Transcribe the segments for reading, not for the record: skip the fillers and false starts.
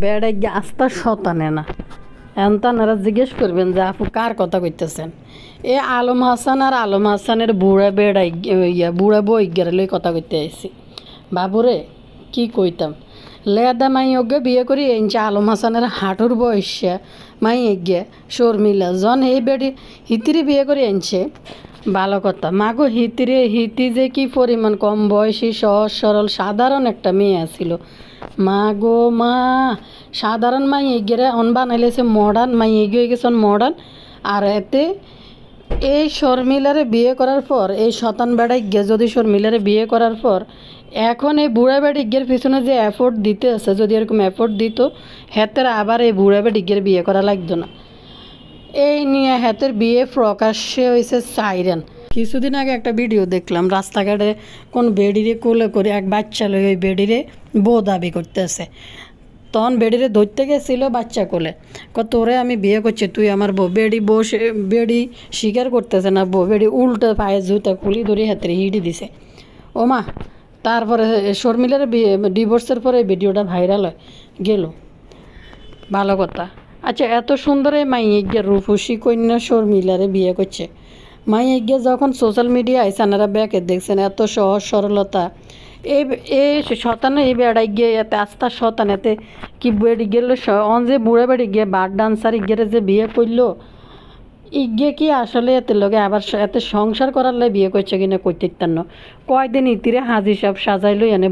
বেড়াই গিয়ে আস্তা শতানে না এনতানারা জিজ্ঞেস করবেন যে আপু কার কথা কইতেছেন। এ আলম হাসান আর আলম হাসানের বুড়া বেড়াই বুড়া বই গেলে কথা কইতে আইসি। বাবুরে কি কইতাম লেদা মাই অজ্ঞে বিয়ে করি এনছে আলম হাসানের হাঁটুর বয়সে মাই এগে শর্মিলা জন এই বেড়ি হিতিরে বিয়ে করে আনছে ভালো কথা। মাগো হিতি যে কি পরিমাণ কম বয়সী সহজ সরল সাধারণ একটা মেয়ে আছিল। মা গো মা সাধারণ মাই এগিয়ে অন বানাইলেছে মডার্ন মাই এগিয়ে গেছে মডার্ন। আর এতে এই শর্মিলারে বিয়ে করার পর এই শতান বেড়াই গিয়ে যদি শর্মিলারে বিয়ে করার পর এখন এই বুড়া বেড়ি গিয়ের পিছনে যে এফোর্ট দিতে আছে যদি এরকম এফোর্ট দিত হেতের আবার এই বুড়া বেড়ি গিয়ের বিয়ে করা লাগতো না। এই নিয়ে হাতের বিয়ে প্রকাশ্যে হয়েছে সাইরেন। কিছুদিন আগে একটা ভিডিও দেখলাম রাস্তাঘাটে কোন বেডিরে কোলে করে এক বাচ্চা লই ওই বেডিরে বউ দাবি করতেছে। তখন বেডিরে ধরতে গেছিল বাচ্চা কোলে তোরে আমি বিয়ে করছি তুই আমার বউ। বেডি স্বীকার করতেছে না বউ বেডি উল্টো পায়ে জুতা খুলি ধরে হাতের হিডি দিছে ও মা। তারপরে শর্মিলার ডিভোর্সের পরে এই ভিডিওটা ভাইরাল হয় গেল ভালো কথা। আচ্ছা এত সুন্দর এই মাইয়ে গিয়ে রূপসী কন্যা শর্মিলারে বিয়ে করছে। মাইয়ে গিয়ে যখন সোশ্যাল মিডিয়া আইসে আপনারা ব্যাকে দেখছেন এত সহজ সরলতা এই শতানে এই বেড়াই গিয়ে এতে আস্থা শতান এতে কি বেড়ি গেল অন যে বুড়ে বেড়ি গিয়ে বার ডান্সার ইগেরে যে বিয়ে করলো ইগে কি আসলে এতে লগে আবার এতে সংসার করার লাই বিয়ে করছে কিনা করতে ইত্যান্ন কয়দিন ইতিরে হাজি সব সাজাইলো এনে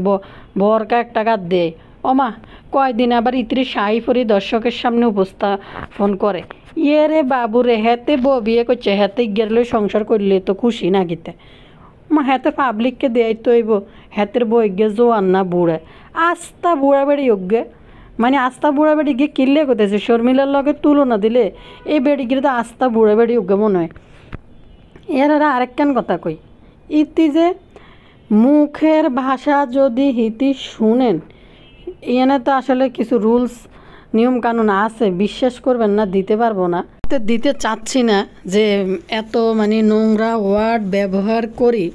বরকা এক টাকা দেয় ওমা কয়দিন আবার ইতিরে শাহি ফরি দর্শকের সামনে উপস্থাপন করে ইয়ে রে বাবুরে হেতে বিয়ে করছে হেতে গেলে সংসার করলে তো খুশি না গিতে মা হেতে পাবলিককে দেয় তো এইব হেতের বই গে জোয়ান না বুড়ে আস্তা বুড়া বেড়ি অজ্ঞে মানে আস্তা বুড়া বেড়ি গিয়ে কিনলে কোথাছে শর্মিলার লগে তুলনা দিলে এই বেড়ি গিয়ে তো আস্তা বুড়া বেড়ি অজ্ঞে মনে হয়। এর আরেকখান কথা কই ইতি যে মুখের ভাষা যদি হিতি শুনেন এনে তো আসলে কিছু রুলস নিয়ম কানুন আছে বিশ্বাস করবেন না দিতে পারবো না দিতে চাচ্ছি না যে এত মানে নোংরা ওয়ার্ড ব্যবহার করি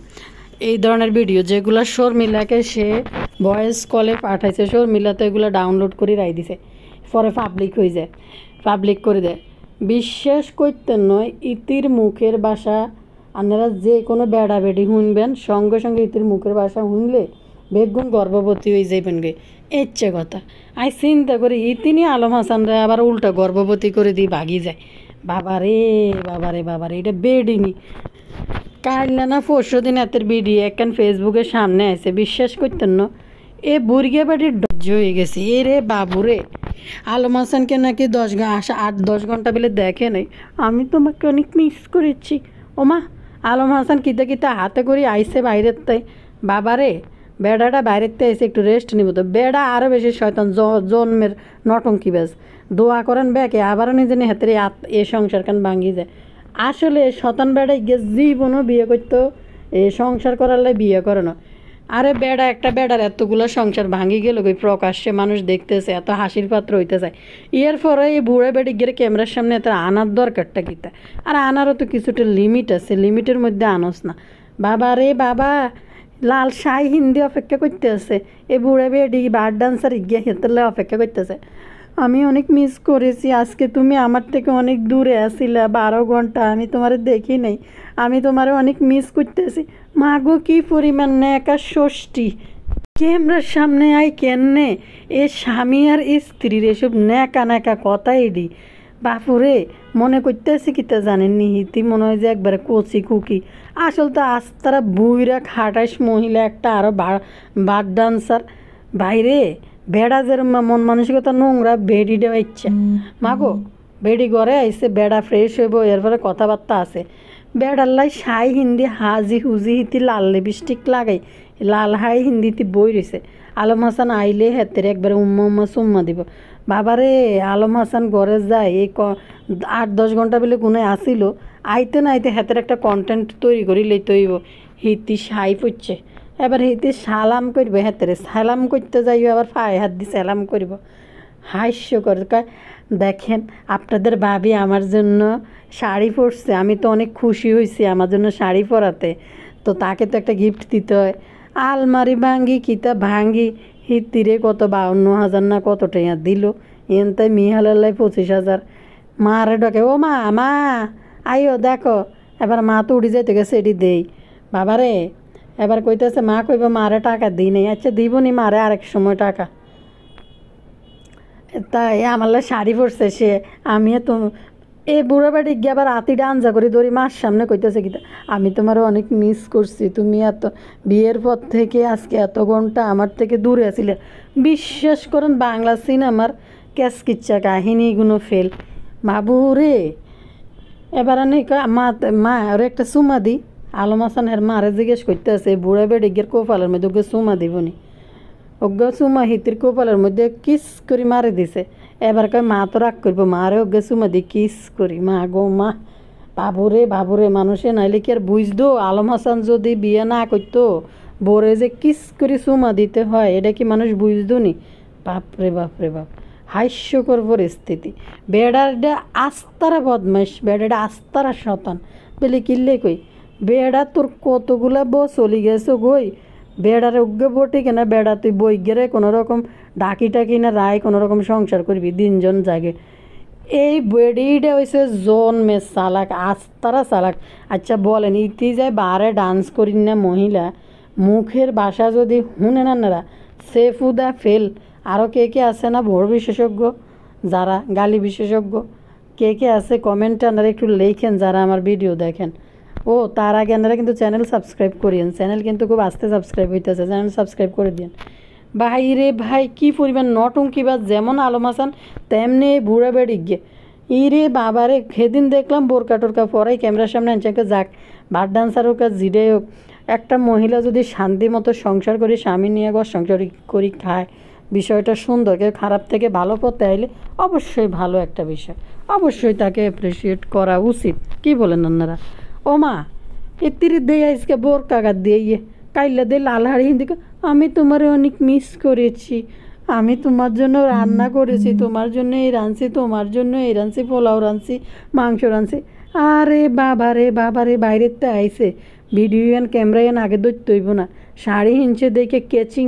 এই ধরনের ভিডিও যেগুলো শর্মিলাকে সে ভয়েস কলে পাঠাইছে শর্মিলা তো এগুলো ডাউনলোড করে রাই দিছে পরে পাবলিক হয়ে যায় পাবলিক করে দেয়। বিশ্বাস করতে নয় ইতির মুখের ভাষা আপনারা যে কোনো বেড়া বেড়ি শুনবেন সঙ্গে সঙ্গে ইতির মুখের ভাষা শুনলে বেগুন গর্ভবতী হয়ে যাইবেন গে ইচ্ছে কথা। আই চিন্তা করি ইতিনি আলম হাসানরা আবার উল্টা গর্ভবতী করে দিয়ে ভাগি যায়। বাবারে বাবারে বাবারে এটা বেডিনি কাটলে না 400 দিন এতের ভিডিও একখান ফেসবুকের সামনে আছে বিশ্বাস করতেন না এ বুড়িয়ে বাড়ির ডজ হয়ে গেছে এ রে বাবুরে। আলম হাসানকে নাকি 8-10 ঘন্টা বেলে দেখে নাই আমি তোমাকে অনেক মিস করেছি ওমা। আলম হাসান কিতে কিতে হাতে করে আইসে বাইরের তাই বাবারে বেড়াটা বাইরের থেকে এসে একটু রেস্ট নিব তো বেড়া আরও বেশি শয়তান জন্মের নটঙ্কি ব্যাস দোয়া করেন ব্যাকে আবারও নিজে হাতের এ সংসার কান ভাঙ্গি যায়। আসলে শতান বেড়াই গিয়ে জীবনও বিয়ে করতো এ সংসার করার লাই বিয়ে করে না। আরে বেড়া একটা বেড়ার এতগুলো সংসার ভাঙি গেল ওই প্রকাশ্যে মানুষ দেখতেছে এত হাসির পাত্র হইতে যায় এর পরে এই বুড়ে বেড়ি গিয়ে ক্যামেরার সামনে এত আনার দরকারটা কিতা আর আনারও তো কিছুটা লিমিট আছে লিমিটের মধ্যে আনস না বাবা রে বাবা। লাল শাহী হিন্দি অপেক্ষা করতে আছে এ বুড়ে বেড়ি বার ডান্সার গিয়ে হেতেলে অপেক্ষা করতেছে। আমি অনেক মিস করেছি আজকে তুমি আমার থেকে অনেক দূরে আসিলা 12 ঘন্টা আমি তোমারে দেখি নাই আমি তোমারে অনেক মিস করতেছি। মাগো কি পরিমাণ নেকা ষষ্ঠী ক্যামেরার সামনে আই কেনে এ স্বামী আর স্ত্রীর এসব নেকা নেকা কথা এডি বাপুরে মনে করতেছি কিতা জানেননি হিতি মনে হয় যে একবারে কচি কুকি আসল তো আস্তারা বুইরা খাটাইশ মহিলা একটা আরও বার ডান্সার বাইরে বেড়া যে মন মানসিকতা নোংরা বেডি দেওয়া ইচ্ছা মাগো বেডি ঘরে আইসে বেড়া ফ্রেশ হইব এরপরে কথাবার্তা আছে বেড়াল্লাই সাই হিন্দি হাজি হুজি হিতি লাল লিপস্টিক লাগাই লাল হাই হিন্দিতে বই রয়েছে। আলম হাসান আইলে হেতের একবারে উম্মা সুম্মা দিব বাবারে। আলম হাসান ঘরে যায় এই 8-10 ঘন্টা বেলে গুনে আসিল আইতে না আইতে হেতের একটা কন্টেন্ট তৈরি করি লইতে হইব হিতি সাই পড়ছে এবার হিতি সালাম করবে হেতেরে সালাম করতে যাইব আবার পায়ে হাত দিয়ে সালাম করব হাস্যকর। দেখেন আপনাদের ভাবি আমার জন্য শাড়ি পরছে আমি তো অনেক খুশি হয়েছি আমার জন্য শাড়ি পরাতে তো তাকে তো একটা গিফট দিতে হয়। আলমারি ভাঙ্গি কিতা ভাঙ্গি হিতিরে কত 52,000 না কত টাকা দিল, এনতাই মিহালাই 25,000। মারে ডকে, ও মা মা আইও দেখো, এবার মা তো উড়ি যাইতে গেছে, এটি দেই বাবারে। এবার কইতেছে মা, কইব মারে টাকা দিই নেই। আচ্ছা দিব নি মারে আরেক সময় টাকা। তাই আমার শাড়ি পরছে সে, আমি তো এই বুড়ো বাড়ি গিয়ে আবার রাতিটা আঞ্জা করে ধরি মার সামনে কইতেছে কি, আমি তোমার অনেক মিস করছি, তুমি এত বিয়ের পর থেকে আজকে এত ঘন্টা আমার থেকে দূরে আছিলে। বিশ্বাস করেন বাংলা সিনেমার ক্যাসকিচ্ছা কাহিনীগুলো ফেল বাবু রে। এবার আমি মা মা আর একটা সুমা দি। আলম হাসানের মারে জিজ্ঞেস করতে আছে বুড়া বেড়ে গিয়ে কোপালের মধ্যে ওকে সুমা দিবনি, ওকে সুমা হিতির কোপালের মধ্যে কিস করে মারে দিছে। এবার কয় মা তো রাগ করবো, মারে ওকে সুমা দি কিস করি। মা গো মা, বাবুরে বাবুরে, মানুষে নাইলে কি আর বুঝতো আলম হাসান যদি বিয়ে না করতো বোরে যে কিস করে সুমা দিতে হয়, এটা কি মানুষ বুঝতো নি? বাপরে বাপরে বাপ, হাস্যকর পরিস্থিতি। বেড়াটা আস্তারা বদমাইশ, বেড়াটা আস্তারা শতান বলে কিনলে কই, বেড়া তোর কতগুলা চলি গেছো গই, বেড়ার অজ্ঞে বটে কেনা বেড়া তুই বই গেরে কোনো রকম ডাকি টাকি না রায় কোনো রকম সংসার করবি দিনজন জাগে। এই বেডিটা হয়েছে জন্মে চালাক, আস্তারা চালাক। আচ্ছা বলেন, ইতি যায় বারে ডান্স করি না মহিলা, মুখের ভাষা যদি শুনে না সেফুদা ফেল। আরও কে কে আছে না ভোর বিশেষজ্ঞ, যারা গালি বিশেষজ্ঞ, কে কে আছে কমেন্টে আপনারা একটু লেখেন যারা আমার ভিডিও দেখেন। ও তার আগে আপনারা কিন্তু চ্যানেল সাবস্ক্রাইব করিয়েন, চ্যানেল কিন্তু খুব আস্তে সাবস্ক্রাইব হইতেছে, চ্যানেল সাবস্ক্রাইব করে দিন ভাই রে ভাই। কী পরিমাণ নটঙ্কি বা, যেমন আলম হাসান তেমনি বুড়া বেড়ি গিয়ে ইরে বাবারে। সেদিন দেখলাম বোরকা টোরকা পরাই ক্যামেরার সামনে আনছে, যাক বার ডান্সার হোক আর জিডে হোক, একটা মহিলা যদি শান্তি মতো সংসার করে স্বামী নিয়ে ঘর সংসার করি খায়, বিষয়টা সুন্দর। কেউ খারাপ থেকে ভালো পথে আইলে অবশ্যই ভালো একটা বিষয়, অবশ্যই তাকে অ্যাপ্রিসিয়েট করা উচিত। কি বলেন আপনারা? ও মা এতির দিয়ে আজকে বোর কাগার দিয়ে কাইলা দিয়ে লাল হাড়ি হিন্দি, আমি তোমার অনেক মিস করেছি, আমি তোমার জন্য রান্না করেছি, তোমার জন্য এই রাঁধছি, তোমার জন্য এই রাঁধছি, পোলাও রাঁধছি, মাংস রাঁধছি। আরে বাবারে বাবারে, বাইরের তো আইসে ভিডিও এন ক্যামেরা এন আগে ধরতে হইব না, শাড়ি হিঞ্চে দেখে কেচিং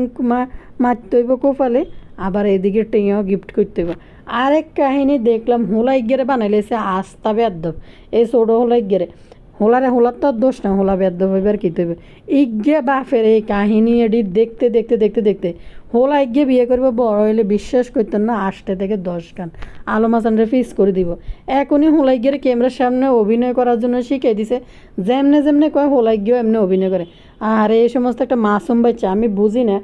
মারতে হইব কোপালে, আবার এদিকে টেঁয়াও গিফট করতে হইব। আরেক কাহিনী দেখলাম, হোলাই গেরে বানাইলেছে আস্তা বেদ্যব, এই ছোটো হোলাই গেরে, হোলার তো দোষ না, হোলা বেদ্যব হইবার কী তৈবে ইগে বাফের এই কাহিনী এডিট দেখতে দেখতে দেখতে দেখতে হোলা ইগে বিয়ে করবো, বড় হইলে বিশ্বাস করতেন না 8 থেকে 10 গান আলম হাসানরে ফিস করে দিব। এখনই হোলাই গিয়ে ক্যামেরার সামনে অভিনয় করার জন্য শিখিয়ে দিছে, যেমনে যেমনে কয় হোলাই গিয়েও এমনি অভিনয় করে। আর এই সমস্ত একটা মাসুম বাচ্চা, আমি বুঝি না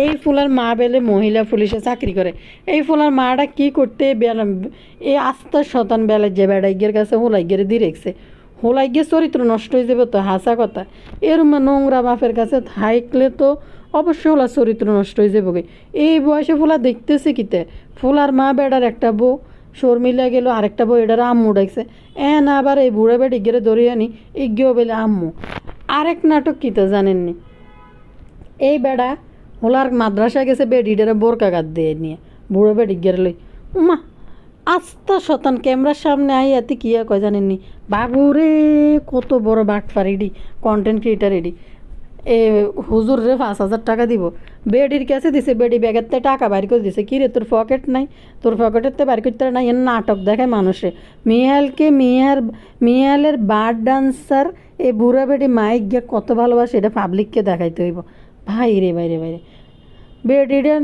এই ফুলার মা বেলে মহিলা পুলিশে চাকরি করে, এই ফুলার মাটা কী করতে এই আস্তা শতান বেলায় যে বেড়াইগের কাছে হোলাই গিয়ে দিয়ে রেখছে, হোলাই গিয়ে চরিত্র নষ্ট হয়ে যাবে তো, হাসা কথা। এরম নোংরা বাপের কাছে থাকলে তো অবশ্যই ওলা চরিত্র নষ্ট হয়ে যাবে। এই বয়সে ফুলা দেখতেছে কিতে, ফুলার মা বেড়ার একটা বউ শর্মিলা গেল, আরেকটা বউ এটার আম্মু ডাকছে, না আবার এই বুড়ে বেড়ি গেলে ধরিয়ে আনি ইগেও বেলে আম্মু। আরেক নাটক কিতে জানেননি, এই বেড়া হোলার মাদ্রাসায় গেছে বেডিটারে বোরকা গাদ দিয়ে নিয়ে বুড়ো বেড়ি গেলে লই, উমা আস্তা শতান ক্যামেরার সামনে আই এতে কী কয় জানেননি, বাবুরে কত বড় বাটফার এডি, কন্টেন্ট ক্রিয়েটার এডি। এ হুজুর রে 5,000 টাকা দিব, বেডির কাছে দিছে, বেডি ব্যাগের থেকে টাকা বাইর করে দিছে, কী রে তোর পকেট নাই, তোর পকেটের তো বাইর করতে নাই। এর নাটক দেখায় মানুষে, মিয়ালের বার ডান্সার এই বুড়া বেডি মাইক গিয়ে কত ভালোবাসে, এটা পাবলিককে দেখাইতে হইব। ভাই রে বাইরে বাইরে বেডিডেন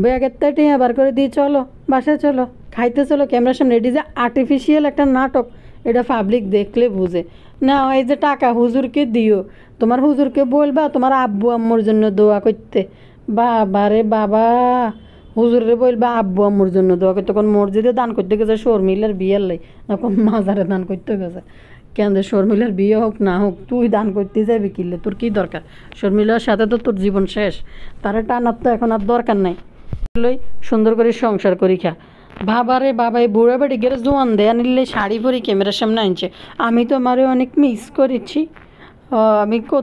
ব্যাগের থেকে টিয়া বার করে দিয়ে চলো বাসায় চলো খাইতে চলো, ক্যামেরার সামনে। এটি যে আর্টিফিশিয়াল একটা নাটক, এটা পাবলিক দেখলে বুঝে না। এই যে টাকা হুজুরকে দিও, তোমার হুজুরকে বলবা তোমার আব্বু আম্মুর জন্য দোয়া করতে, বাবা রে বাবা, হুজুরে বলবা আব্বু আম্মুর জন্য দোয়া করতে। তখন মসজিদে দান করতে গেছে শর্মিলার বিয়ের লাই, তখন মাজারে দান করতে গেছে। কেন শর্মিলার বিয়ে হোক না হোক তুই দান করতে যাবি কিনলে, তোর কী দরকার? শর্মিলার সাথে তো তোর জীবন শেষ, তারা টানার তো এখন আর দরকার নাই। লই সুন্দর করে সংসার করি খা। বাবারে বাবা, এই বুড়া বাড়ি গেলে জোয়ান দেয়া নিলে শাড়ি পরি ক্যামেরার সামনে আনছে, আমি তো আমারে অনেক মিস করেছি।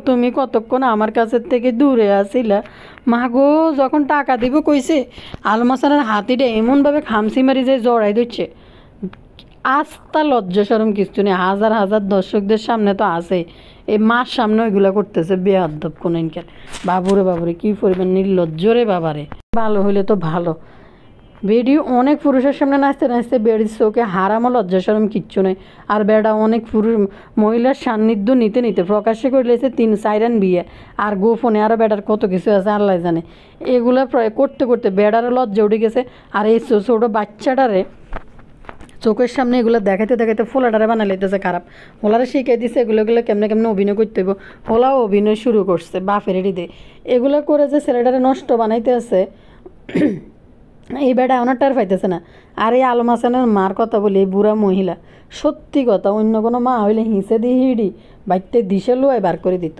তুমি কতক্ষণ আমার কাছের থেকে দূরে আসিলা। মা গো, যখন টাকা দিব কইছে আলম হাসানের হাতিটা এমনভাবে খামসি মারি যায় জড়াই দিচ্ছে, আস্তা লজ্জা সরম কিছু নেই। হাজার হাজার দর্শকদের সামনে তো আছে, এই মার সামনে এগুলা করতেছে বেয়াদব কোন ইনকার। বাবুরে বাবুরে কী পরিমাণ নির্লজ্জরে বাবারে। ভালো হইলে তো ভালো। বেডি অনেক পুরুষের সামনে নাচতে নাচতে বেডির চোখে হারামো লজ্জা শরম কিচ্ছু নেই। আর বেডা অনেক পুরুষ মহিলার সান্নিধ্য নিতে নিতে প্রকাশ্যে করে লেছে 3-4 বিয়ে, আর গোপনে আরও বেডার কত কিছু আছে আল্লাহ জানে। এগুলো করতে করতে বেডারও লজ্জা উঠে গেছে। আর এই ছোটো বাচ্চাটারে চোখের সামনে এগুলো দেখাতে দেখাতে ফোলাটারে বানা লাইতেছে খারাপ। ফোলারে শিখাই দিছে এগুলো কেমনে কেমনে অভিনয় করতে হইব। ফোলাও অভিনয় শুরু করছে বাপের এডিতে। এগুলো করে যে ছেলেটারে নষ্ট বানাইতে আছে এই বেটা ওনার টার পাইতেছে না। আর এই আলম হাসানের মার কথা বলি, এই বুড়া মহিলা সত্যি কথা অন্য কোনো মা হইলে হিঁচে দিয়ে হিড়ি বাইতে দিশে লোয়াই বার করে দিত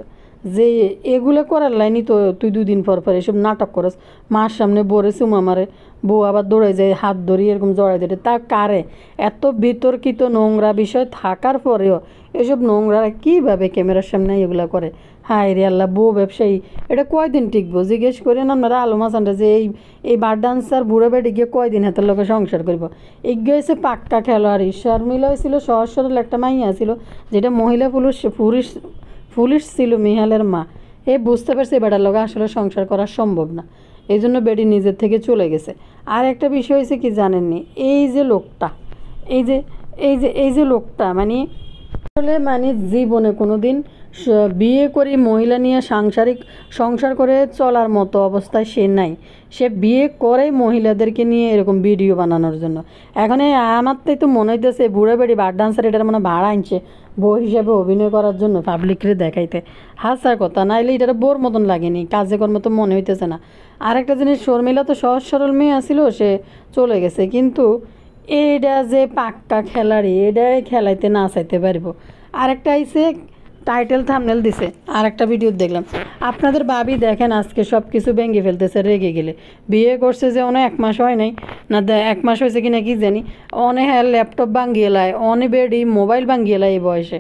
যে এগুলো করার লাইনি তো তুই 2 দিন পর পর এসব নাটক করস। মার সামনে বোরে চুমা মারে, বউ আবার দৌড়ে যায় হাত ধরি এরকম জড়াই ধরে। তা কারে এত বিতর্কিত নোংরা বিষয় থাকার পরেও এসব নোংরা কীভাবে ক্যামেরার সামনে এগুলো করে? হায় রে আল্লাহ, বউ ব্যবসায়ী এটা কয়দিন টিকবো? জিজ্ঞেস করেন আপনারা আলম হাসানটা যে এই বার ডান্সার বুড়ো বেটি গিয়ে কয়দিন হাতের লোকে সংসার করবো? এগিয়ে হয়েছে পাক্কা খেলোয়াড়ি। শর্মিলা হয়েছিল সহজ সরল একটা মাইয়া ছিল, যেটা মহিলা পুলিশ ছিল মিহালের মা। এ বুঝতে পারছে বেটার লোক আসলে সংসার করা সম্ভব না, এই জন্য বেটি নিজের থেকে চলে গেছে। আর একটা বিষয় হয়েছে কি জানেননি, এই যে লোকটা মানে আসলে মানে জীবনে কোনো দিন বিয়ে করে মহিলা নিয়ে সংসার করে চলার মতো অবস্থায় সে নাই। সে বিয়ে করে মহিলাদেরকে নিয়ে এরকম ভিডিও বানানোর জন্য। এখন আমার তো মনে হইতেছে বুড়ো বেড়ি বার ডান্সার এটার মানে ভাড়া আনছে বউ হিসেবে অভিনয় করার জন্য পাবলিকরে দেখাইতে। হাসার কথা, নাইলে এটার বোর মতন লাগেনি, কাজে কর্ম তো মনে হইতেছে না। আর একটা জিনিস, শর্মিলা তো সহজ সরল মেয়ে আসিল, সে চলে গেছে, কিন্তু এইটা যে পাক্কা খেলাড়ি এটাই খেলাইতে না চাইতে পারব। আরেকটা আইসে টাইটেল থাম্বনেল দিছে, আর একটা ভিডিও দেখলাম। আপনাদের ভাবি দেখেন আজকে সব কিছু ভেঙে ফেলতেছে রেগে গেলে। বিয়ে করছে যে অনেক 1 মাস হয় নাই না, 1 মাস হয়েছে কিনা কি জানি, অনেক ল্যাপটপ ভাঙিয়ে লায়, অনেক বেডি মোবাইল ভাঙিয়ে লায় এই বয়সে,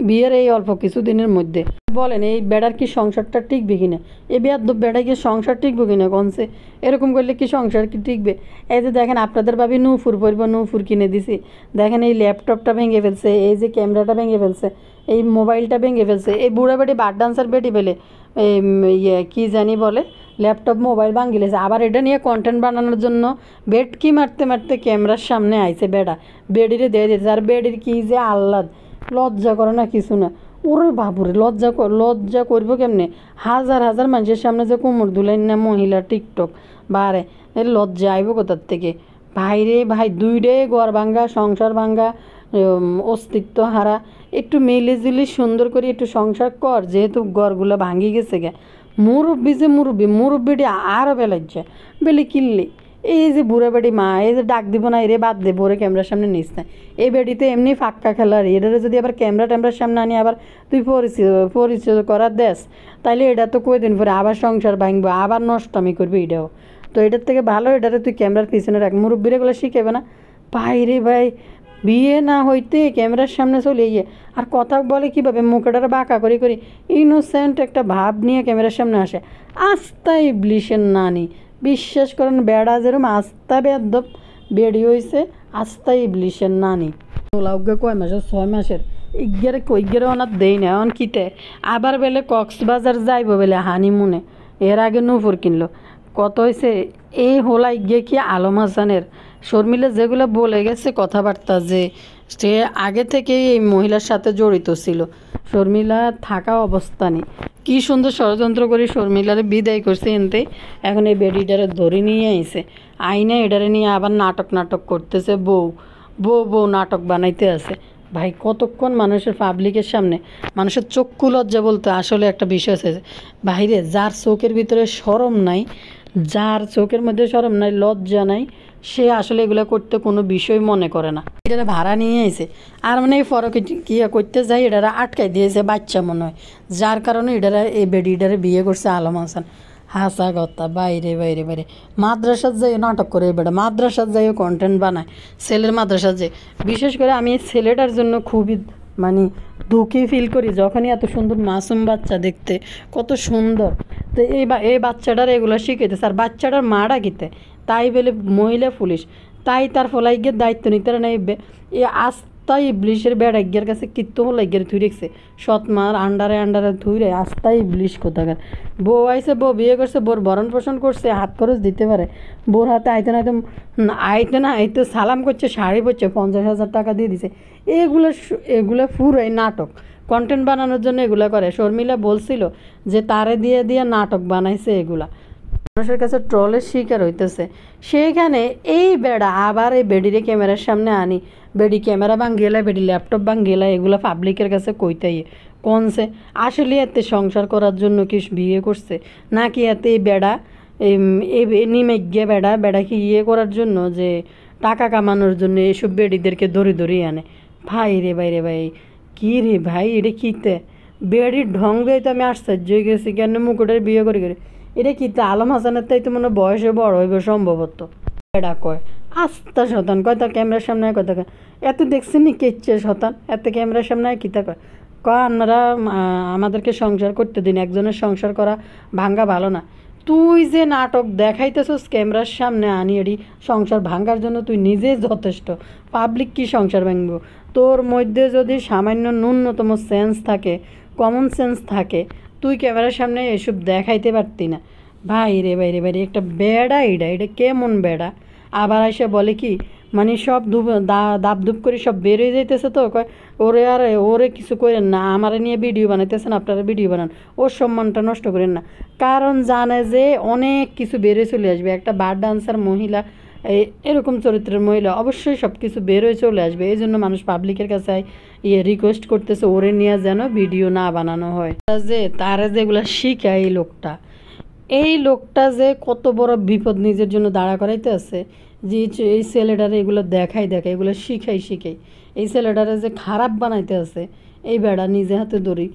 বিয়ের এই অল্প কিছু দিনের মধ্যে। বলেন এই বেড়ার কি সংসারটা টিকবে কিনা? এই বিয়ার বেড়ায় কি সংসার টিকবে কিনা? কনসে এরকম করলে কি সংসার কি টিকবে? এই যে দেখেন আপনাদের ভাবি নূপুর পরব, নূপুর কিনে দিছি, দেখেন এই ল্যাপটপটা ভেঙে ফেলছে, এই যে ক্যামেরাটা ভেঙে ফেলছে, এই মোবাইলটা ভেঙে ফেলছে। এই বুড়া বেটি বার ডান্সার বেটি পেলে এই কী জানি বলে ল্যাপটপ মোবাইল ভাঙিলেছে, আবার এটা নিয়ে কন্টেন্ট বানানোর জন্য বেটকি মারতে মারতে ক্যামেরার সামনে আইছে বেডিরে দিয়ে দিয়েছে। আর বেডির কী যে আহ্লাদ, লজ্জা করে না কিছু না। ওরে বাবুরে লজ্জা করবো কেমনে? হাজার হাজার মানুষের সামনে যে কোমর দুলাইন না মহিলা টিকটক বারে, এর লজ্জা আইব কোথার থেকে? ভাইরে ভাই, 2 ঘর ভাঙ্গা, সংসার ভাঙ্গা, অস্তিত্ব হারা। একটু মিলিজুলি সুন্দর করে একটু সংসার কর, যেহেতু ঘরগুলো ভাঙ্গি গেছে গে। মুরব্বিটি আরও বেলাচ্ছে বেলি কিনলি। এই যে বুড়া বেটি মা, এই যে ডাক দিব না এরে বাদ দে, বোরে ক্যামেরার সামনে নিস না। এই বেটিতে এমনি ফাক্কা খেলার, এটারে যদি আবার ক্যামেরার সামনে আনি আবার তুই পরিচয় করার দেশ, তাইলে এটা তো কয়দিন পরে আবার সংসার ভাঙবো, আবার নষ্টমি করবি এটাও। তো এটার থেকে ভালো এটারে তুই ক্যামেরার পিছনে রাখ। মুরব্বিরে গুলো শিখেবে না। ভাইরে ভাই, বিয়ে না হইতে ক্যামেরার সামনে চলে গিয়ে আর কথা বলে কীভাবে, মুখেটারে বাঁকা করি ইনোসেন্ট একটা ভাব নিয়ে ক্যামেরার সামনে আসে। আস্তা ইবলিশের নানি, বিশ্বাস করেন বেড়া যেরকম আস্তা বেদব বেড়ি হয়েছে, আস্তা ইবলিশের নানি। ওলাউগে কয় মাসের 6 মাসের ইগেরে ওনার দেই না এখন কিতে। আবার বেলে কক্সবাজার যাইব বেলে হানিমুনে, এর আগে নূপুর কিনলো। কত হয়েছে এই হোলা গিয়ে কি আলম হাসানের শর্মিলা যেগুলো বলে গেছে কথাবার্তা, যে সে আগে থেকেই এই মহিলার সাথে জড়িত ছিল, শর্মিলা থাকা অবস্থা নেই। কী সুন্দর ষড়যন্ত্র করে শর্মিলারে বিদায় করছে এনতে। এখন এই বেডিটারে ধরে নিয়ে আইছে, আইনে এটারে নিয়ে আবার নাটক করতেছে, বউ নাটক বানাইতে আছে। ভাই কতক্ষণ মানুষের পাবলিকের সামনে মানুষের চক্ষু লজ্জা বলতে আসলে একটা বিষয় আছে বাইরে, যার চোখের ভিতরে শরম নাই, যার চোখের মধ্যে শরম নাই, লজ্জা নাই, সে আসলে এগুলো করতে কোনো বিষয় মনে করে না। এটা ভাড়া নিয়ে এসে আর মানে এই ফরক কী করতে যাই এটারা আটকাই দিয়েছে বাচ্চা মনে হয়, যার কারণে এটারা এই বেডিটারে বিয়ে করছে আলম হাসান। হাসা কথা, বাইরে মাদ্রাসার যাই নাটক করে বেড়া, মাদ্রাসার যাইও কন্টেন্ট বানায়, ছেলের মাদ্রাসার যাই। বিশেষ করে আমি এই ছেলেটার জন্য খুবই মানে দুঃখী ফিল করি, যখনই এত সুন্দর মাসুম বাচ্চা দেখতে, কত সুন্দর। তো এই বাচ্চাটার এগুলো শিখাইতেছে, আর বাচ্চাটার মারা গিতে তাই বলে মহিলা পুলিশ, তাই তার ফলাই গিয়ে দায়িত্ব নিতে নেবে। এ আস্তে আস্তাই ইবলিশের বেড়া এগিয়ার কাছে কিত্তো হলো এগিয়ার থুই রেখছে সৎ মার আন্ডারে আন্ডারে থুই রে আস্তাই ইবলিশ কোথাকার। বউ আইসে, বউ বিয়ে করছে, বোর ভরণ পোষণ করছে, হাত খরচ দিতে পারে, বোর হাতে আইতে না আইতে না আইতে সালাম করছে, শাড়ি পরছে, 50,000 টাকা দিয়ে দিছে। এগুলো পুরোই নাটক, কন্টেন্ট বানানোর জন্য এগুলা করে। শর্মিলা বলছিল যে তারে দিয়ে দিয়ে নাটক বানাইছে এগুলা, মানুষের কাছে ট্রলের শিকার হইতেছে। সেইখানে এই বেড়া আবার এই বেডিরে ক্যামেরার সামনে আনি, বেডি ক্যামেরা ভাঙ্গিয়েলা, বেডি ল্যাপটপ ভাঙ্গিয়েলা, এগুলো পাবলিকের কাছে কইতাই কোনছে আসলে এতে সংসার করার জন্য কি বিয়ে করছে, নাকি এতে এই বেড়া নিমে গিয়ে বেড়া বেড়া কি ইয়ে করার জন্য যে টাকা কামানোর জন্য এইসব বেডিদেরকে ধরে ধরে আনে। ভাই রে ভাই রে ভাই, কী রে ভাই, এটা কীতে বেডির ঢং দিয়ে তো আমি আশ্চর্য হয়ে গেছি, কেন মুকুটের বিয়ে করে করে এটা কীতে আলম হাসানের তাই তো মনে হয় বয়সে বড় হইব সম্ভবত। এটা কয় আস্তা শতান, কয় তার ক্যামেরার সামনে কথা কয় এত দেখছেন নি কেচ্ছে শতান, এত ক্যামেরার সামনে কীতা কয় কয় আপনারা আমাদেরকে সংসার করতে দিন, একজনের সংসার করা ভাঙ্গা ভালো না। তুই যে নাটক দেখাইতেছস ক্যামেরার সামনে আনি এডি সংসার ভাঙ্গার জন্য তুই নিজেই যথেষ্ট, পাবলিক কি সংসার ভাঙব? তোর মধ্যে যদি সামান্য ন্যূনতম সেন্স থাকে, কমন সেন্স থাকে, তুই ক্যামেরার সামনে এসব দেখাইতে পারতি না। ভাই রে ভাই রে ভাই রে, একটা বেড়া এটা কেমন বেড়া। আবার এসে বলে কি মানে সব দাপ ধুপ করে সব বের হয়ে যাইতেছে, তো কয় ওরে আর ওরে কিছু করেন না, আমারে নিয়ে ভিডিও বানাইতেছেন, আপনারা ভিডিও বানান, ওর সম্মানটা নষ্ট করেন না। কারণ জানে যে অনেক কিছু বেরোয় চলে আসবে, একটা বার ডান্সার মহিলা, এরকম চরিত্রের মহিলা অবশ্যই সব কিছু বেরোয় চলে আসবে। এই জন্য মানুষ পাবলিকের কাছে রিকোয়েস্ট করতেছে ওরে নিয়ে যেন ভিডিও না বানানো হয়। যে তারা যেগুলো শিখায় এই লোকটা যে কত বড় বিপদ নিজের জন্য দাঁড়া করাইতে আছে, যে এই ছেলেটারে এগুলো দেখাই এগুলো শিখাই এই ছেলেটারে যে খারাপ বানাইতে আছে, এই বেড়া নিজে হাতে ধরি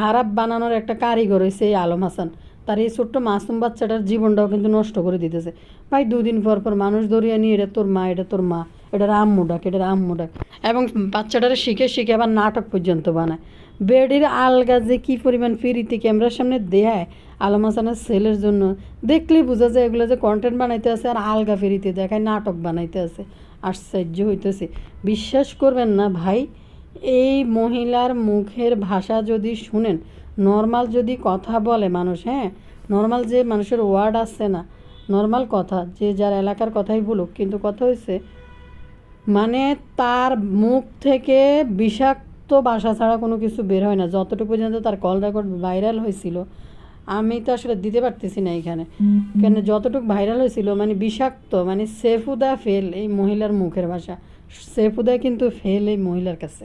খারাপ বানানোর একটা কারিগর হয়েছে এই আলম হাসান। তার এই ছোট্ট মাসুম বাচ্চাটার জীবনটাও কিন্তু নষ্ট করে দিতেছে। ভাই দুদিন পর পর মানুষ ধরিয়ে নিয়ে এটা তোর মা, এটা তোর মা, এটার আম্মু ডাক, এটার আম্মু ডাক, এবং বাচ্চাটারে শিখে আবার নাটক পর্যন্ত বানায়। বেডির আলগা যে কী পরিমাণ ফিরিতে ক্যামেরার সামনে দেয় আলম হাসানের ছেলের জন্য, দেখলেই বোঝা যায় এগুলো যে কন্টেন্ট বানাইতে আছে আর আলগা ফিরিতে দেখায় নাটক বানাইতে আছে। আশ্চর্য হইতেছে, বিশ্বাস করবেন না ভাই, এই মহিলার মুখের ভাষা যদি শুনেন, নর্মাল যদি কথা বলে মানুষ, হ্যাঁ নর্মাল যে মানুষের ওয়ার্ড আসছে না, নর্মাল কথা যে যার এলাকার কথাই বলুক, কিন্তু কথা হয়েছে মানে তার মুখ থেকে বিষাক্ত ভাষা ছাড়া কোনো কিছু বের হয় না। যতটুকু পর্যন্ত তার কল রেকর্ড ভাইরাল হয়েছিল, আমি তো আসলে দিতে পারতেছি না এখানে, কেন যতটুকু ভাইরাল হয়েছিল মানে বিষাক্ত, মানে সেফুদা ফেল এই মহিলার মুখের ভাষা, সেফুদা কিন্তু ফেল এই মহিলার কাছে।